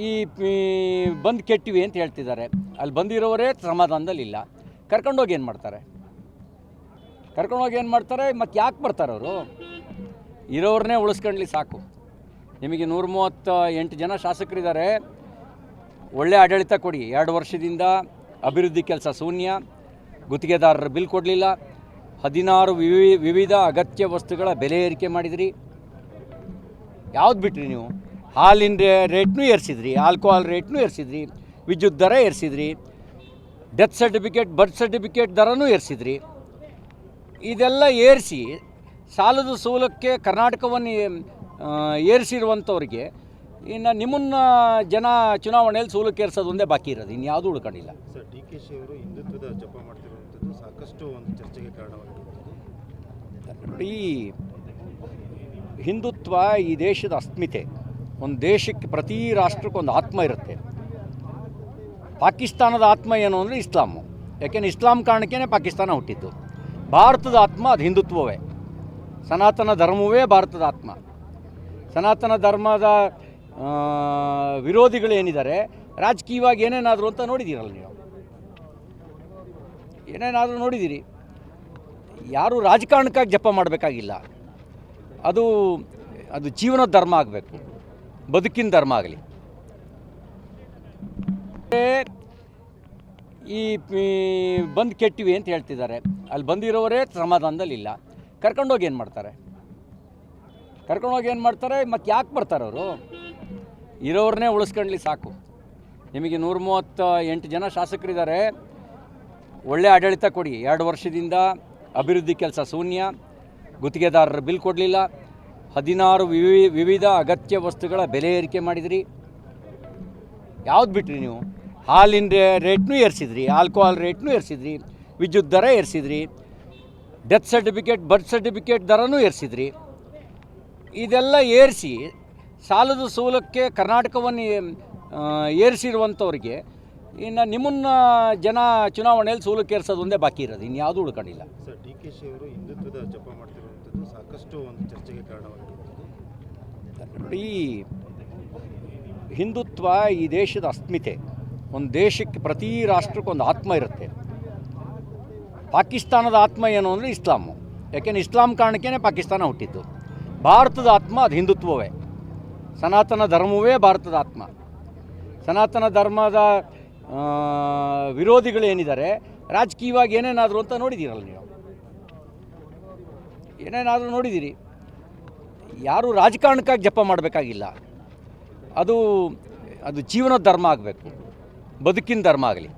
ಈ ಬಂದು ಕೆಟ್ಟಿವಿ ಅಂತ ಹೇಳ್ತಿದ್ದಾರೆ. ಅಲ್ಲಿ ಬಂದಿರೋರೇ ಸಮಾಧಾನದಲ್ಲಿಲ್ಲ. ಕರ್ಕೊಂಡೋಗಿ ಏನು ಮಾಡ್ತಾರೆ? ಮತ್ತು ಯಾಕೆ ಬರ್ತಾರೆ ಅವರು? ಇರೋರನ್ನೇ ಉಳಿಸ್ಕೊಂಡ್ಲಿ ಸಾಕು. ನಿಮಗೆ 138 ಜನ ಶಾಸಕರಿದ್ದಾರೆ. ಒಳ್ಳೆ ಆಡಳಿತ ಕೊಡಿ. 2 ವರ್ಷದಿಂದ ಅಭಿವೃದ್ಧಿ ಕೆಲಸ ಶೂನ್ಯ. ಗುತ್ತಿಗೆದಾರರ ಬಿಲ್ ಕೊಡಲಿಲ್ಲ. 16 ವಿವಿಧ ಅಗತ್ಯ ವಸ್ತುಗಳ ಬೆಲೆ ಏರಿಕೆ ಮಾಡಿದಿರಿ. ಯಾವ್ದು ಬಿಟ್ರಿ ನೀವು? ಹಾಲಿನ ರೇಟ್ನೂ ಏರಿಸಿದ್ರಿ, ಆಲ್ಕೋಹಾಲ್ ರೇಟ್ನೂ ಏರಿಸಿದ್ರಿ, ವಿದ್ಯುತ್ ದರ ಏರಿಸಿದ್ರಿ, ಡೆತ್ ಸರ್ಟಿಫಿಕೇಟ್ ಬರ್ತ್ ಸರ್ಟಿಫಿಕೇಟ್ ದರನೂ ಏರಿಸಿದ್ರಿ. ಇದೆಲ್ಲ ಏರಿಸಿ ಸಾಲದ ಸೂಲಕ್ಕೆ ಕರ್ನಾಟಕವನ್ನು ಏರಿಸಿರುವಂಥವ್ರಿಗೆ ಇನ್ನು ನಿಮ್ಮನ್ನು ಜನ ಚುನಾವಣೆಯಲ್ಲಿ ಸೂಲಕ್ಕೆ ಏರಿಸೋದು ಒಂದೇ ಬಾಕಿ ಇರೋದು, ಇನ್ಯಾವುದೂ ಉಳ್ಕೊಂಡಿಲ್ಲ. ಸರ್, ಡಿ ಕೆ ಶಿ ಅವರು ಹಿಂದುತ್ವದ ಜಪ ಮಾಡ್ತಿರುವಂಥದ್ದು ಸಾಕಷ್ಟು ಒಂದು ಚರ್ಚೆಗೆ ಕಾರಣವಾಗಿರುವಂಥದ್ದು. ಈ ಹಿಂದುತ್ವ ಈ ದೇಶದ ಅಸ್ಮಿತೆ. ಒಂದು ದೇಶಕ್ಕೆ, ಪ್ರತಿ ರಾಷ್ಟ್ರಕ್ಕೊಂದು ಆತ್ಮ ಇರುತ್ತೆ. ಪಾಕಿಸ್ತಾನದ ಆತ್ಮ ಏನು ಅಂದರೆ ಇಸ್ಲಾಮು. ಯಾಕೆಂದರೆ ಇಸ್ಲಾಂ ಕಾರಣಕ್ಕೇ ಪಾಕಿಸ್ತಾನ ಹುಟ್ಟಿದ್ದು. ಭಾರತದ ಆತ್ಮ ಅದು ಹಿಂದುತ್ವವೇ. ಸನಾತನ ಧರ್ಮವೇ ಭಾರತದ ಆತ್ಮ. ಸನಾತನ ಧರ್ಮದ ವಿರೋಧಿಗಳೇನಿದ್ದಾರೆ, ರಾಜಕೀಯವಾಗಿ ಏನೇನಾದರೂ ಅಂತ ನೋಡಿದ್ದೀರಲ್ಲ ನೀವು, ಏನೇನಾದರೂ ನೋಡಿದ್ದೀರಿ. ಯಾರು ರಾಜಕಾರಣಕ್ಕಾಗಿ ಜಪ ಮಾಡಬೇಕಾಗಿಲ್ಲ. ಅದು ಜೀವನದ ಧರ್ಮ ಆಗಬೇಕು, ಬದುಕಿನ ಧರ್ಮ ಆಗಲಿ. ಈ ಬಂದು ಕೆಟ್ಟಿವಿ ಅಂತ ಹೇಳ್ತಿದ್ದಾರೆ. ಅಲ್ಲಿ ಬಂದಿರೋರೇ ಸಮಾಧಾನದಲ್ಲಿಲ್ಲ. ಕರ್ಕೊಂಡೋಗಿ ಏನು ಮಾಡ್ತಾರೆ? ಮತ್ತು ಯಾಕೆ ಬರ್ತಾರೆ ಅವರು? ಇರೋರನ್ನೇ ಉಳಿಸ್ಕೊಂಡ್ಲಿ ಸಾಕು. ನಿಮಗೆ 138 ಜನ ಶಾಸಕರಿದ್ದಾರೆ. ಒಳ್ಳೆ ಆಡಳಿತ ಕೊಡಿ. 2 ವರ್ಷದಿಂದ ಅಭಿವೃದ್ಧಿ ಕೆಲಸ ಶೂನ್ಯ. ಗುತ್ತಿಗೆದಾರರ ಬಿಲ್ ಕೊಡಲಿಲ್ಲ. 16 ವಿವಿಧ ಅಗತ್ಯ ವಸ್ತುಗಳ ಬೆಲೆ ಏರಿಕೆ ಮಾಡಿದಿರಿ. ಯಾವ್ದು ಬಿಟ್ರಿ ನೀವು? ಹಾಲಿನ ರೇಟ್ನೂ ಏರಿಸಿದ್ರಿ, ಆಲ್ಕೋಹಾಲ್ ರೇಟ್ನೂ ಏರಿಸಿದ್ರಿ, ವಿದ್ಯುತ್ ದರ ಏರಿಸಿದ್ರಿ, ಡೆತ್ ಸರ್ಟಿಫಿಕೇಟ್ ಬರ್ತ್ ಸರ್ಟಿಫಿಕೇಟ್ ದರನೂ ಏರಿಸಿದ್ರಿ. ಇದೆಲ್ಲ ಏರಿಸಿ ಸಾಲದ ಸೂಲಕ್ಕೆ ಕರ್ನಾಟಕವನ್ನು ಏರಿಸಿರುವಂಥವ್ರಿಗೆ ಇನ್ನು ನಿಮ್ಮನ್ನು ಜನ ಚುನಾವಣೆಯಲ್ಲಿ ಸೂಲಕ್ಕೆ ಏರಿಸೋದು ಒಂದೇ ಬಾಕಿ ಇರೋದು, ಇನ್ಯಾವುದೂ ಉಳ್ಕೊಂಡಿಲ್ಲ. ಸರ್, ಡಿ ಕೆ ಶಿ ಅವರು ಹಿಂದುತ್ವದ ಜಪ ಮಾಡ್ತಿರುವಂಥದ್ದು ಸಾಕಷ್ಟು ಒಂದು ಚರ್ಚೆಗೆ ಕಾರಣವಾಗಿರುವಂಥದ್ದು. ಈ ಹಿಂದುತ್ವ ಈ ದೇಶದ ಅಸ್ಮಿತೆ. ಒಂದು ದೇಶಕ್ಕೆ, ಪ್ರತಿ ರಾಷ್ಟ್ರಕ್ಕೊಂದು ಆತ್ಮ ಇರುತ್ತೆ. ಪಾಕಿಸ್ತಾನದ ಆತ್ಮ ಏನು ಅಂದರೆ ಇಸ್ಲಾಮು. ಯಾಕೆಂದರೆ ಇಸ್ಲಾಂ ಕಾರಣಕ್ಕೇ ಪಾಕಿಸ್ತಾನ ಹುಟ್ಟಿದ್ದು. ಭಾರತದ ಆತ್ಮ ಅದು ಹಿಂದುತ್ವವೇ. ಸನಾತನ ಧರ್ಮವೇ ಭಾರತದ ಆತ್ಮ. ಸನಾತನ ಧರ್ಮದ ವಿರೋಧಿಗಳೇನಿದ್ದಾರೆ, ರಾಜಕೀಯವಾಗಿ ಏನೇನಾದರೂ ಅಂತ ನೋಡಿದ್ದೀರಲ್ಲ ನೀವು, ಏನೇನಾದರೂ ನೋಡಿದ್ದೀರಿ. ಯಾರು ರಾಜಕಾರಣಕ್ಕಾಗಿ ಜಪ ಮಾಡಬೇಕಾಗಿಲ್ಲ. ಅದು ಜೀವನದ ಧರ್ಮ ಆಗಬೇಕು, ಬದುಕಿನ ಧರ್ಮ ಆಗಲಿ.